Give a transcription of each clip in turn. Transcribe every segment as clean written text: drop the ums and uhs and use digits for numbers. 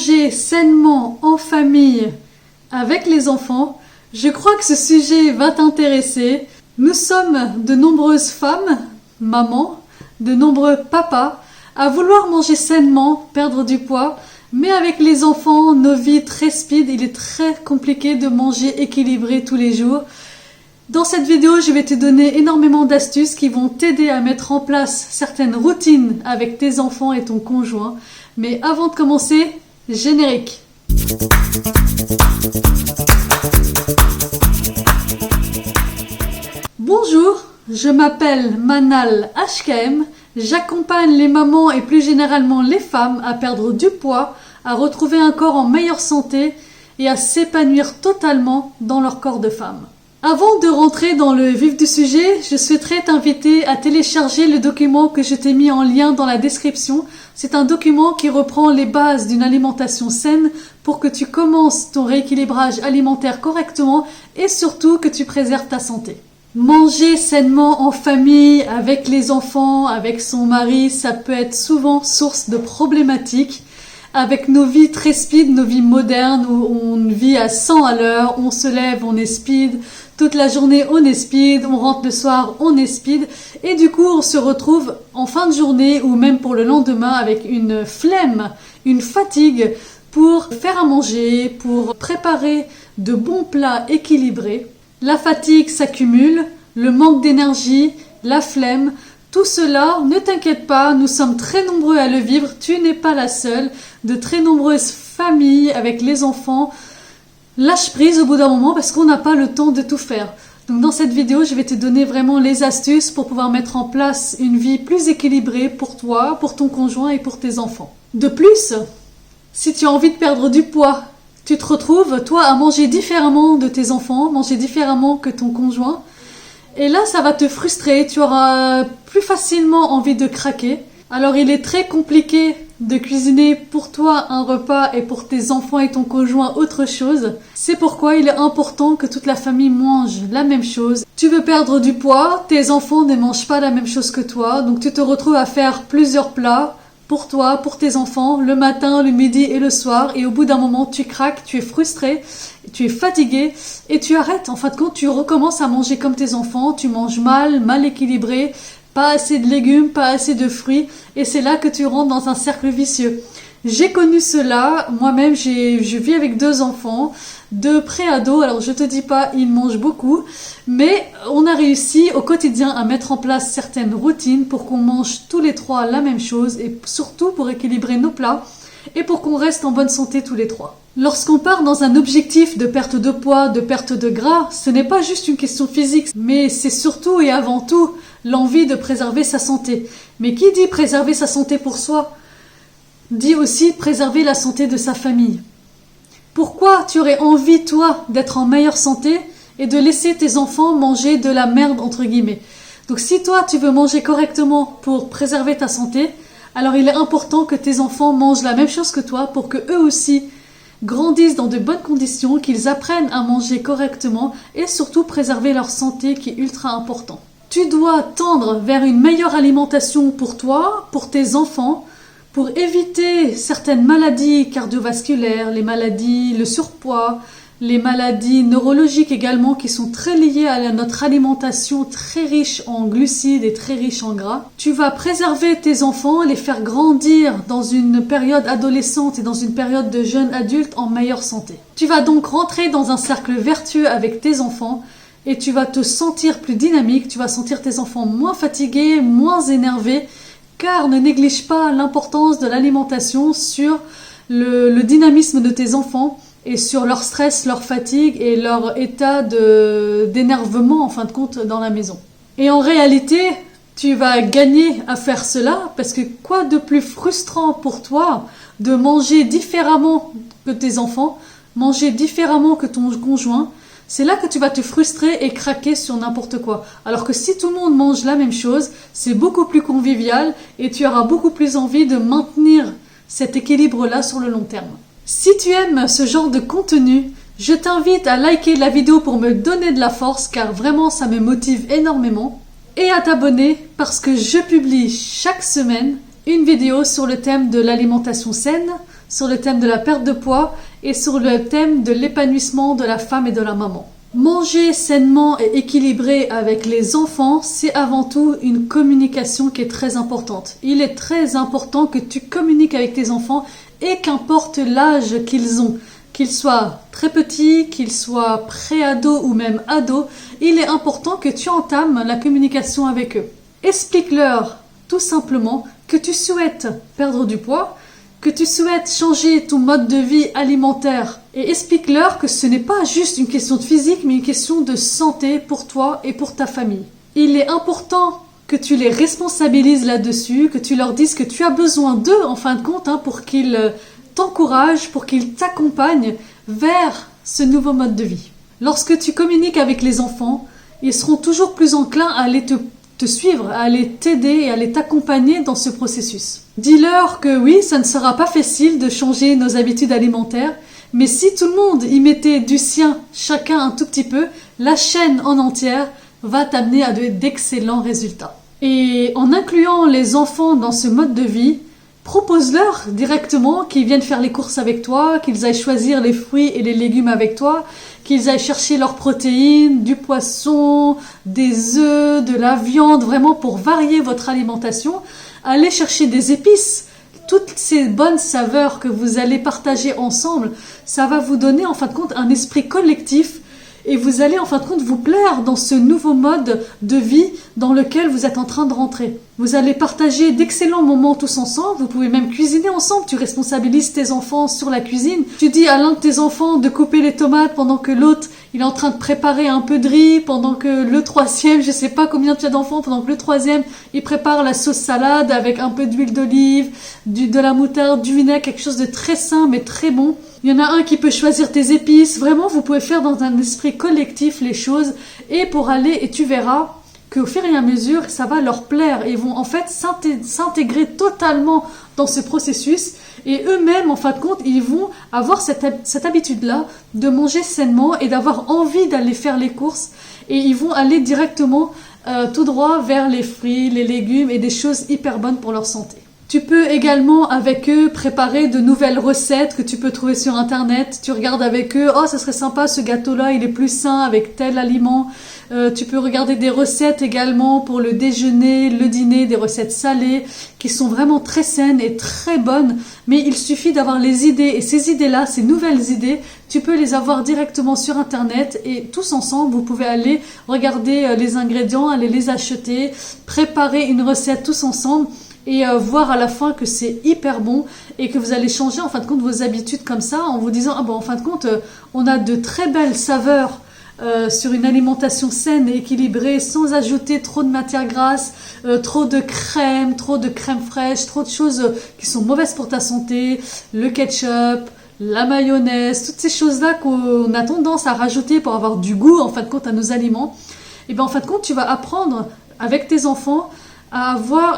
manger sainement en famille avec les enfants, je crois que ce sujet va t'intéresser. Nous sommes de nombreuses femmes, mamans, de nombreux papas, à vouloir manger sainement, perdre du poids, mais avec les enfants, nos vies très speed, il est très compliqué de manger équilibré tous les jours. Dans cette vidéo, je vais te donner énormément d'astuces qui vont t'aider à mettre en place certaines routines avec tes enfants et ton conjoint. Mais avant de commencer, générique. Bonjour, je m'appelle Manal HKM. J'accompagne les mamans et plus généralement les femmes à perdre du poids, à retrouver un corps en meilleure santé et à s'épanouir totalement dans leur corps de femme. Avant de rentrer dans le vif du sujet, je souhaiterais t'inviter à télécharger le document que je t'ai mis en lien dans la description. C'est un document qui reprend les bases d'une alimentation saine pour que tu commences ton rééquilibrage alimentaire correctement et surtout que tu préserves ta santé. Manger sainement en famille, avec les enfants, avec son mari, ça peut être souvent source de problématiques. Avec nos vies très speed, nos vies modernes où on vit à 100 à l'heure, on se lève, on est speed, toute la journée on est speed, on rentre le soir, on est speed et du coup on se retrouve en fin de journée ou même pour le lendemain avec une flemme, une fatigue pour faire à manger, pour préparer de bons plats équilibrés. La fatigue s'accumule, le manque d'énergie, la flemme. Tout cela, ne t'inquiète pas, nous sommes très nombreux à le vivre, tu n'es pas la seule. De très nombreuses familles avec les enfants lâchent prise au bout d'un moment parce qu'on n'a pas le temps de tout faire. Donc dans cette vidéo, je vais te donner vraiment les astuces pour pouvoir mettre en place une vie plus équilibrée pour toi, pour ton conjoint et pour tes enfants. De plus, si tu as envie de perdre du poids, tu te retrouves, toi, à manger différemment de tes enfants, manger différemment que ton conjoint. Et là, ça va te frustrer, tu auras plus facilement envie de craquer. Alors, il est très compliqué de cuisiner pour toi un repas et pour tes enfants et ton conjoint autre chose. C'est pourquoi il est important que toute la famille mange la même chose. Tu veux perdre du poids, tes enfants ne mangent pas la même chose que toi, donc tu te retrouves à faire plusieurs plats pour toi, pour tes enfants, le matin, le midi et le soir. Et au bout d'un moment, tu craques, tu es frustré, tu es fatigué et tu arrêtes. En fin de compte, tu recommences à manger comme tes enfants. Tu manges mal équilibré, pas assez de légumes, pas assez de fruits. Et c'est là que tu rentres dans un cercle vicieux. J'ai connu cela. Moi-même, je vis avec 2 enfants, 2 pré-ados. Alors, je te dis pas, ils mangent beaucoup. Mais on a réussi au quotidien à mettre en place certaines routines pour qu'on mange tous les 3 la même chose et surtout pour équilibrer nos plats et pour qu'on reste en bonne santé tous les 3. Lorsqu'on part dans un objectif de perte de poids, de perte de gras, ce n'est pas juste une question physique, mais c'est surtout et avant tout l'envie de préserver sa santé. Mais qui dit préserver sa santé pour soi, dit aussi préserver la santé de sa famille. Pourquoi tu aurais envie, toi, d'être en meilleure santé et de laisser tes enfants manger de la merde, entre guillemets? Donc si toi, tu veux manger correctement pour préserver ta santé, alors il est important que tes enfants mangent la même chose que toi pour que eux aussi grandissent dans de bonnes conditions, qu'ils apprennent à manger correctement et surtout préserver leur santé qui est ultra important. Tu dois tendre vers une meilleure alimentation pour toi, pour tes enfants, pour éviter certaines maladies cardiovasculaires, les maladies, le surpoids, les maladies neurologiques également qui sont très liées à notre alimentation très riche en glucides et très riche en gras. Tu vas préserver tes enfants, les faire grandir dans une période adolescente et dans une période de jeune adulte en meilleure santé. Tu vas donc rentrer dans un cercle vertueux avec tes enfants et tu vas te sentir plus dynamique, tu vas sentir tes enfants moins fatigués, moins énervés, car ne néglige pas l'importance de l'alimentation sur le dynamisme de tes enfants et sur leur stress, leur fatigue et leur état d'énervement en fin de compte dans la maison. Et en réalité, tu vas gagner à faire cela parce que quoi de plus frustrant pour toi de manger différemment que tes enfants, manger différemment que ton conjoint, c'est là que tu vas te frustrer et craquer sur n'importe quoi. Alors que si tout le monde mange la même chose, c'est beaucoup plus convivial et tu auras beaucoup plus envie de maintenir cet équilibre-là sur le long terme. Si tu aimes ce genre de contenu, je t'invite à liker la vidéo pour me donner de la force car vraiment ça me motive énormément. Et à t'abonner parce que je publie chaque semaine une vidéo sur le thème de l'alimentation saine, sur le thème de la perte de poids et sur le thème de l'épanouissement de la femme et de la maman. Manger sainement et équilibré avec les enfants, c'est avant tout une communication qui est très importante. Il est très important que tu communiques avec tes enfants et qu'importe l'âge qu'ils ont, qu'ils soient très petits, qu'ils soient pré-ados ou même ados, il est important que tu entames la communication avec eux. Explique-leur tout simplement que tu souhaites perdre du poids, que tu souhaites changer ton mode de vie alimentaire et explique-leur que ce n'est pas juste une question de physique mais une question de santé pour toi et pour ta famille. Il est important que tu les responsabilises là-dessus, que tu leur dises que tu as besoin d'eux en fin de compte pour qu'ils t'encouragent, pour qu'ils t'accompagnent vers ce nouveau mode de vie. Lorsque tu communiques avec les enfants, ils seront toujours plus enclins à aller te suivre, à aller t'aider et à aller t'accompagner dans ce processus. Dis-leur que oui, ça ne sera pas facile de changer nos habitudes alimentaires, mais si tout le monde y mettait du sien, chacun un tout petit peu, la chaîne en entière va t'amener à d'excellents résultats. Et en incluant les enfants dans ce mode de vie, propose-leur directement qu'ils viennent faire les courses avec toi, qu'ils aillent choisir les fruits et les légumes avec toi, qu'ils aillent chercher leurs protéines, du poisson, des œufs, de la viande, vraiment pour varier votre alimentation. Allez chercher des épices. Toutes ces bonnes saveurs que vous allez partager ensemble, ça va vous donner en fin de compte un esprit collectif et vous allez en fin de compte vous plaire dans ce nouveau mode de vie dans lequel vous êtes en train de rentrer. Vous allez partager d'excellents moments tous ensemble, vous pouvez même cuisiner ensemble, tu responsabilises tes enfants sur la cuisine. Tu dis à l'un de tes enfants de couper les tomates pendant que l'autre il est en train de préparer un peu de riz, pendant que le troisième, je sais pas combien tu as d'enfants, pendant que le troisième il prépare la sauce salade avec un peu d'huile d'olive, de la moutarde, du vinaigre, quelque chose de très sain mais très bon. Il y en a un qui peut choisir tes épices. Vraiment, vous pouvez faire dans un esprit collectif les choses et pour aller, et tu verras qu'au fur et à mesure, ça va leur plaire et ils vont en fait s'intégrer totalement dans ce processus et eux-mêmes, en fin de compte, ils vont avoir cette habitude-là de manger sainement et d'avoir envie d'aller faire les courses et ils vont aller directement tout droit vers les fruits, les légumes et des choses hyper bonnes pour leur santé. Tu peux également avec eux préparer de nouvelles recettes que tu peux trouver sur internet. Tu regardes avec eux, oh ça serait sympa ce gâteau-là, il est plus sain avec tel aliment. Tu peux regarder des recettes également pour le déjeuner, le dîner, des recettes salées qui sont vraiment très saines et très bonnes. Mais il suffit d'avoir les idées et ces idées-là, ces nouvelles idées, tu peux les avoir directement sur internet et tous ensemble, vous pouvez aller regarder les ingrédients, aller les acheter, préparer une recette tous ensemble. Et voir à la fin que c'est hyper bon et que vous allez changer en fin de compte vos habitudes comme ça en vous disant en fin de compte on a de très belles saveurs sur une alimentation saine et équilibrée sans ajouter trop de matières grasses, trop de crème fraîche, trop de choses qui sont mauvaises pour ta santé, le ketchup, la mayonnaise, toutes ces choses-là qu'on a tendance à rajouter pour avoir du goût en fin de compte à nos aliments. Et bien en fin de compte tu vas apprendre avec tes enfants à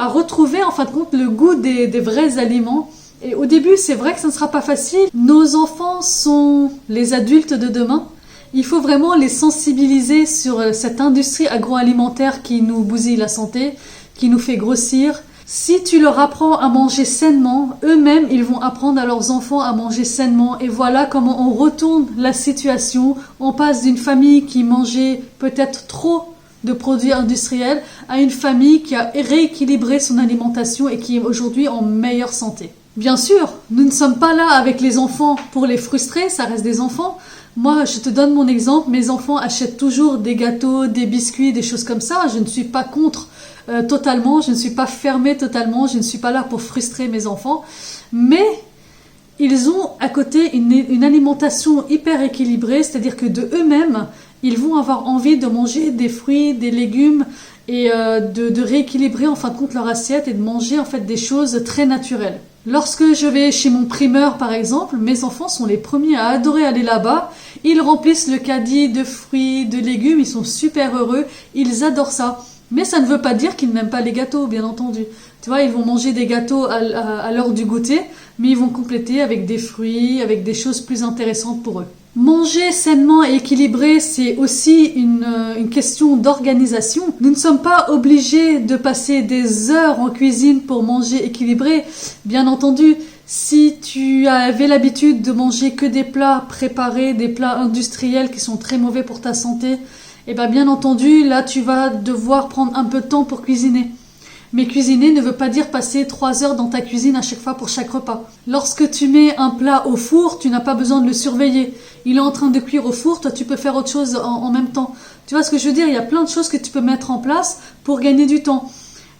retrouver en fin de compte le goût des vrais aliments. Et au début, c'est vrai que ça ne sera pas facile. Nos enfants sont les adultes de demain. Il faut vraiment les sensibiliser sur cette industrie agroalimentaire qui nous bousille la santé, qui nous fait grossir. Si tu leur apprends à manger sainement, eux-mêmes, ils vont apprendre à leurs enfants à manger sainement. Et voilà comment on retourne la situation. On passe d'une famille qui mangeait peut-être trop de produits industriels à une famille qui a rééquilibré son alimentation et qui est aujourd'hui en meilleure santé. Bien sûr, nous ne sommes pas là avec les enfants pour les frustrer, ça reste des enfants. Moi, je te donne mon exemple, mes enfants achètent toujours des gâteaux, des biscuits, des choses comme ça. Je ne suis pas contre totalement, je ne suis pas fermée totalement, je ne suis pas là pour frustrer mes enfants. Mais ils ont à côté une alimentation hyper équilibrée, c'est-à-dire que de eux-mêmes, ils vont avoir envie de manger des fruits, des légumes et de rééquilibrer en fin de compte leur assiette et de manger en fait des choses très naturelles. Lorsque je vais chez mon primeur par exemple, mes enfants sont les premiers à adorer aller là-bas. Ils remplissent le caddie de fruits, de légumes, ils sont super heureux, ils adorent ça. Mais ça ne veut pas dire qu'ils n'aiment pas les gâteaux, bien entendu. Tu vois, ils vont manger des gâteaux à l'heure du goûter, mais ils vont compléter avec des fruits, avec des choses plus intéressantes pour eux. Manger sainement et équilibré, c'est aussi une question d'organisation. Nous ne sommes pas obligés de passer des heures en cuisine pour manger équilibré. Bien entendu, si tu avais l'habitude de manger que des plats préparés, des plats industriels qui sont très mauvais pour ta santé, bien entendu, là tu vas devoir prendre un peu de temps pour cuisiner. Mais cuisiner ne veut pas dire passer 3 heures dans ta cuisine à chaque fois pour chaque repas. Lorsque tu mets un plat au four, tu n'as pas besoin de le surveiller. Il est en train de cuire au four, toi tu peux faire autre chose en même temps. Tu vois ce que je veux dire? Il y a plein de choses que tu peux mettre en place pour gagner du temps.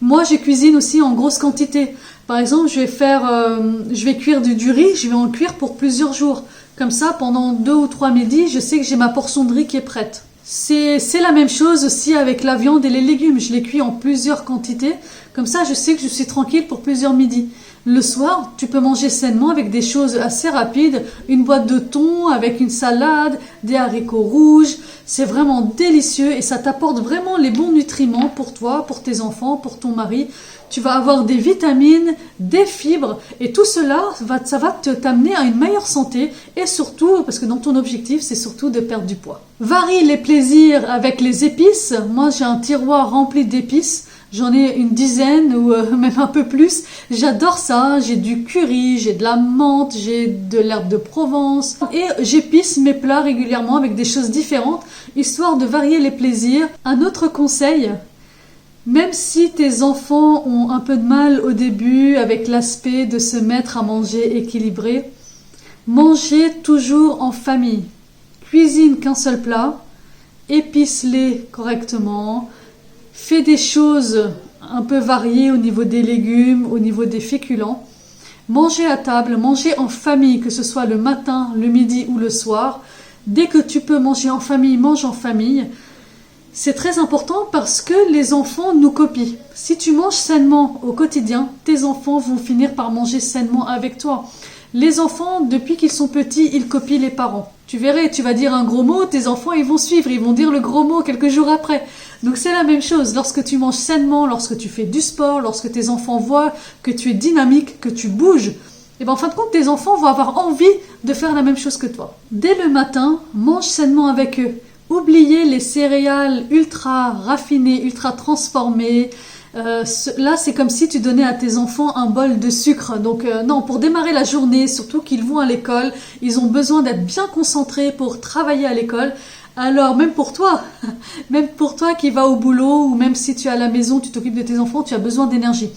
Moi, je cuisine aussi en grosse quantité. Par exemple, je vais cuire du riz, je vais en cuire pour plusieurs jours. Comme ça, pendant 2 ou 3 midis, je sais que j'ai ma portion de riz qui est prête. C'est la même chose aussi avec la viande et les légumes. Je les cuis en plusieurs quantités. Comme ça, je sais que je suis tranquille pour plusieurs midis. Le soir, tu peux manger sainement avec des choses assez rapides. Une boîte de thon avec une salade, des haricots rouges. C'est vraiment délicieux et ça t'apporte vraiment les bons nutriments pour toi, pour tes enfants, pour ton mari. Tu vas avoir des vitamines, des fibres et tout cela, ça va t'amener à une meilleure santé et surtout, parce que dans ton objectif, c'est surtout de perdre du poids. Varie les plaisirs avec les épices. Moi, j'ai un tiroir rempli d'épices. J'en ai une dizaine ou même un peu plus. J'adore ça. J'ai du curry, j'ai de la menthe, j'ai de l'herbe de Provence. Et j'épice mes plats régulièrement avec des choses différentes, histoire de varier les plaisirs. Un autre conseil, même si tes enfants ont un peu de mal au début avec l'aspect de se mettre à manger équilibré, mangez toujours en famille. Cuisine qu'un seul plat, épice-les correctement, fais des choses un peu variées au niveau des légumes, au niveau des féculents. Mangez à table, mangez en famille, que ce soit le matin, le midi ou le soir. Dès que tu peux manger en famille, mange en famille. C'est très important parce que les enfants nous copient. Si tu manges sainement au quotidien, tes enfants vont finir par manger sainement avec toi. Les enfants, depuis qu'ils sont petits, ils copient les parents. Tu verrais, tu vas dire un gros mot, tes enfants, ils vont suivre, ils vont dire le gros mot quelques jours après. Donc c'est la même chose, lorsque tu manges sainement, lorsque tu fais du sport, lorsque tes enfants voient que tu es dynamique, que tu bouges, en fin de compte, tes enfants vont avoir envie de faire la même chose que toi. Dès le matin, mange sainement avec eux. Oubliez les céréales ultra raffinées, ultra transformées. Là, c'est comme si tu donnais à tes enfants un bol de sucre. Donc non, pour démarrer la journée, surtout qu'ils vont à l'école, ils ont besoin d'être bien concentrés pour travailler à l'école. Alors même pour toi qui vas au boulot ou même si tu es à la maison, tu t'occupes de tes enfants, tu as besoin d'énergie.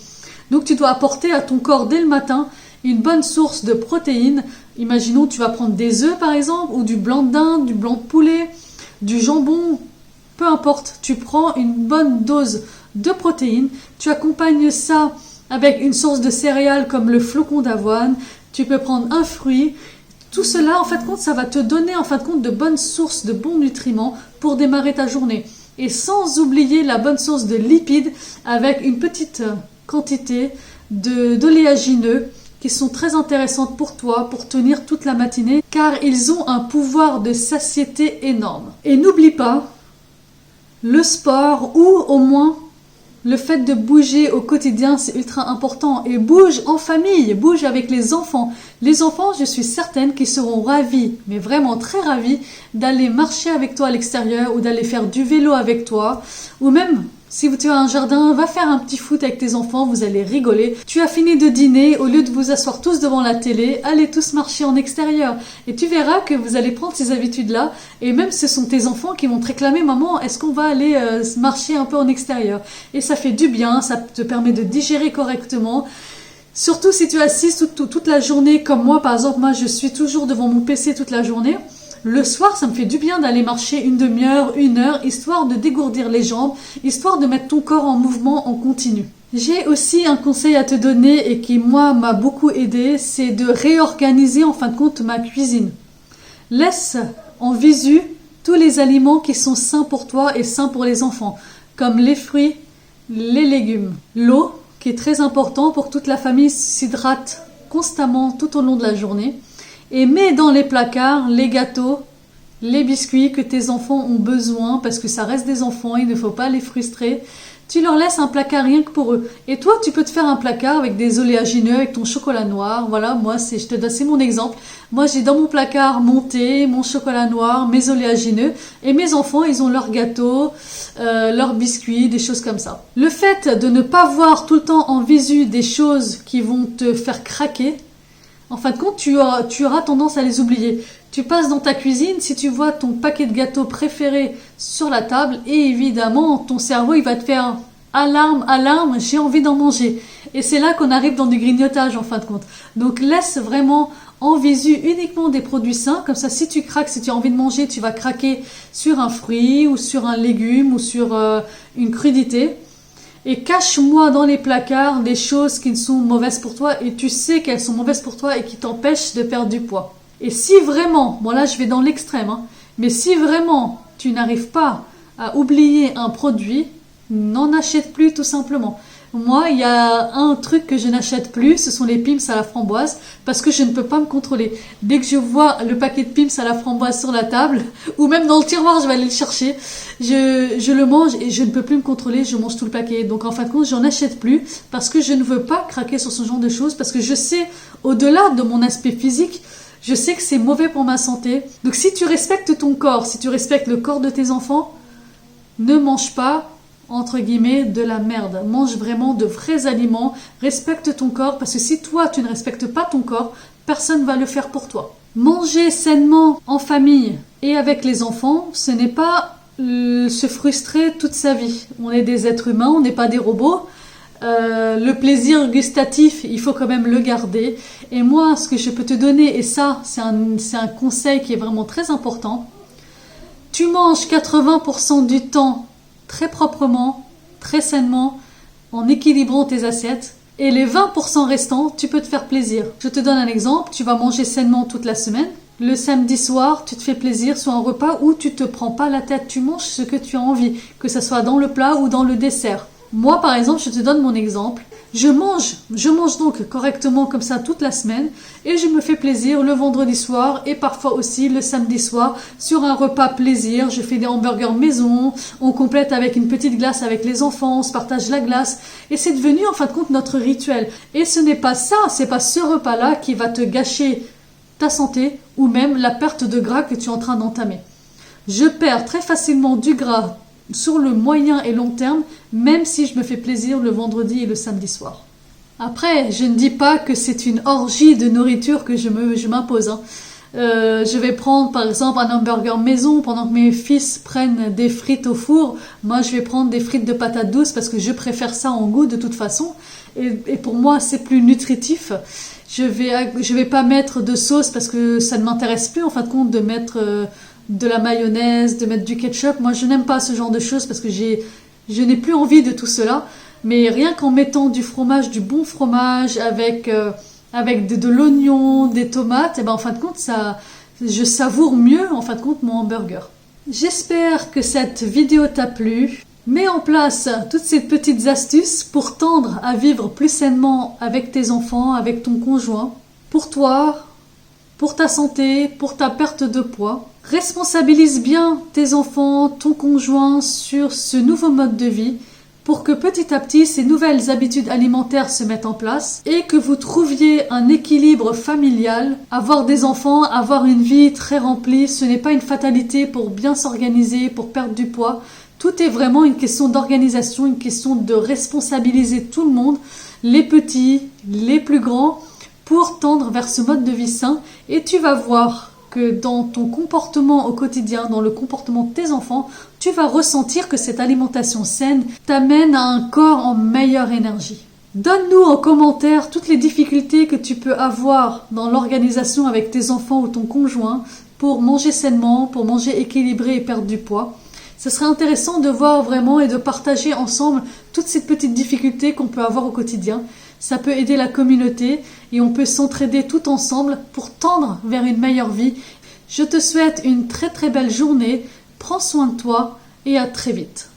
Donc tu dois apporter à ton corps dès le matin une bonne source de protéines. Imaginons, tu vas prendre des œufs par exemple, ou du blanc de dinde, du blanc de poulet, du jambon, peu importe. Tu prends une bonne dose de protéines, tu accompagnes ça avec une source de céréales comme le flocon d'avoine, tu peux prendre un fruit. Tout cela, en fin de compte, ça va te donner en fin de compte de bonnes sources, de bons nutriments pour démarrer ta journée. Et sans oublier la bonne source de lipides avec une petite quantité d'oléagineux qui sont très intéressantes pour toi, pour tenir toute la matinée, car ils ont un pouvoir de satiété énorme. Et n'oublie pas le sport ou au moins le fait de bouger au quotidien, c'est ultra important. Et bouge en famille, bouge avec les enfants. Les enfants, je suis certaine qu'ils seront ravis, mais vraiment très ravis, d'aller marcher avec toi à l'extérieur ou d'aller faire du vélo avec toi. Ou même, si tu as un jardin, va faire un petit foot avec tes enfants, vous allez rigoler. Tu as fini de dîner, au lieu de vous asseoir tous devant la télé, allez tous marcher en extérieur. Et tu verras que vous allez prendre ces habitudes-là. Et même ce sont tes enfants qui vont te réclamer, maman, est-ce qu'on va aller marcher un peu en extérieur? Et ça fait du bien, ça te permet de digérer correctement. Surtout si tu assistes toute la journée, comme moi par exemple, moi je suis toujours devant mon PC toute la journée. Le soir, ça me fait du bien d'aller marcher une demi-heure, 1 heure, histoire de dégourdir les jambes, histoire de mettre ton corps en mouvement en continu. J'ai aussi un conseil à te donner et qui, moi, m'a beaucoup aidé, c'est de réorganiser en fin de compte ma cuisine. Laisse en visu tous les aliments qui sont sains pour toi et sains pour les enfants, comme les fruits, les légumes, l'eau, qui est très important pour que toute la famille s'hydrate constamment tout au long de la journée. Et mets dans les placards les gâteaux les biscuits que tes enfants ont besoin, parce que ça reste des enfants, il ne faut pas les frustrer. Tu leur laisses un placard rien que pour eux. Et toi, tu peux te faire un placard avec des oléagineux, avec ton chocolat noir. Voilà, moi, c'est mon exemple. Moi, j'ai dans mon placard mon thé, mon chocolat noir, mes oléagineux. Et mes enfants, ils ont leurs gâteaux, leurs biscuits, des choses comme ça. Le fait de ne pas voir tout le temps en visu des choses qui vont te faire craquer, en fin de compte, tu auras tendance à les oublier. Tu passes dans ta cuisine, si tu vois ton paquet de gâteaux préféré sur la table, et évidemment, ton cerveau, il va te faire alarme, alarme, j'ai envie d'en manger. Et c'est là qu'on arrive dans du grignotage, en fin de compte. Donc, laisse vraiment en visu uniquement des produits sains. Comme ça, si tu craques, si tu as envie de manger, tu vas craquer sur un fruit, ou sur un légume, ou sur une crudité. Et cache-moi dans les placards des choses qui sont mauvaises pour toi, et tu sais qu'elles sont mauvaises pour toi et qui t'empêchent de perdre du poids. Et si vraiment, bon là je vais dans l'extrême, mais si vraiment tu n'arrives pas à oublier un produit, n'en achète plus tout simplement. Moi, il y a un truc que je n'achète plus, ce sont les Pim's à la framboise, parce que je ne peux pas me contrôler. Dès que je vois le paquet de Pim's à la framboise sur la table, ou même dans le tiroir, je vais aller le chercher, je le mange et je ne peux plus me contrôler, je mange tout le paquet. Donc en fin de compte, j'en achète plus, parce que je ne veux pas craquer sur ce genre de choses, parce que je sais, au-delà de mon aspect physique, je sais que c'est mauvais pour ma santé. Donc si tu respectes ton corps, si tu respectes le corps de tes enfants, ne mange pas, entre guillemets, de la merde. Mange vraiment de vrais aliments, respecte ton corps, parce que si toi, tu ne respectes pas ton corps, personne ne va le faire pour toi. Manger sainement en famille et avec les enfants, ce n'est pas se frustrer toute sa vie. On est des êtres humains, on n'est pas des robots. Le plaisir gustatif, il faut quand même le garder. Et moi, ce que je peux te donner, et ça, c'est un conseil qui est vraiment très important, tu manges 80% du temps très proprement, très sainement, en équilibrant tes assiettes. Et les 20% restants, tu peux te faire plaisir. Je te donne un exemple, tu vas manger sainement toute la semaine. Le samedi soir, tu te fais plaisir sur un repas où tu te prends pas la tête, tu manges ce que tu as envie, que ce soit dans le plat ou dans le dessert. Moi, par exemple, je te donne mon exemple. Je mange donc correctement comme ça toute la semaine et je me fais plaisir le vendredi soir et parfois aussi le samedi soir sur un repas plaisir. Je fais des hamburgers maison, on complète avec une petite glace avec les enfants, on se partage la glace et c'est devenu en fin de compte notre rituel. Et ce n'est pas ça, c'est pas ce repas-là qui va te gâcher ta santé ou même la perte de gras que tu es en train d'entamer. Je perds très facilement du gras sur le moyen et long terme, même si je me fais plaisir le vendredi et le samedi soir. Après, je ne dis pas que c'est une orgie de nourriture que je m'impose. Je vais prendre par exemple un hamburger maison pendant que mes fils prennent des frites au four. Moi, je vais prendre des frites de patates douces parce que je préfère ça en goût de toute façon. Et pour moi, c'est plus nutritif. Je vais pas mettre de sauce parce que ça ne m'intéresse plus en fin de compte de mettre de la mayonnaise, de mettre du ketchup. Moi, je n'aime pas ce genre de choses parce que je n'ai plus envie de tout cela. Mais rien qu'en mettant du fromage, du bon fromage, avec de l'oignon, des tomates, et ben en fin de compte, je savoure mieux en fin de compte mon hamburger. J'espère que cette vidéo t'a plu. Mets en place toutes ces petites astuces pour tendre à vivre plus sainement avec tes enfants, avec ton conjoint, pour toi, pour ta santé, pour ta perte de poids. Responsabilise bien tes enfants, ton conjoint sur ce nouveau mode de vie pour que petit à petit ces nouvelles habitudes alimentaires se mettent en place et que vous trouviez un équilibre familial. Avoir des enfants, avoir une vie très remplie, ce n'est pas une fatalité pour bien s'organiser, pour perdre du poids. Tout est vraiment une question d'organisation, une question de responsabiliser tout le monde, les petits, les plus grands, pour tendre vers ce mode de vie sain. Et tu vas voir que dans ton comportement au quotidien, dans le comportement de tes enfants, tu vas ressentir que cette alimentation saine t'amène à un corps en meilleure énergie. Donne-nous en commentaire toutes les difficultés que tu peux avoir dans l'organisation avec tes enfants ou ton conjoint pour manger sainement, pour manger équilibré et perdre du poids. Ce serait intéressant de voir vraiment et de partager ensemble toutes ces petites difficultés qu'on peut avoir au quotidien. Ça peut aider la communauté et on peut s'entraider tout ensemble pour tendre vers une meilleure vie. Je te souhaite une très très belle journée, prends soin de toi et à très vite.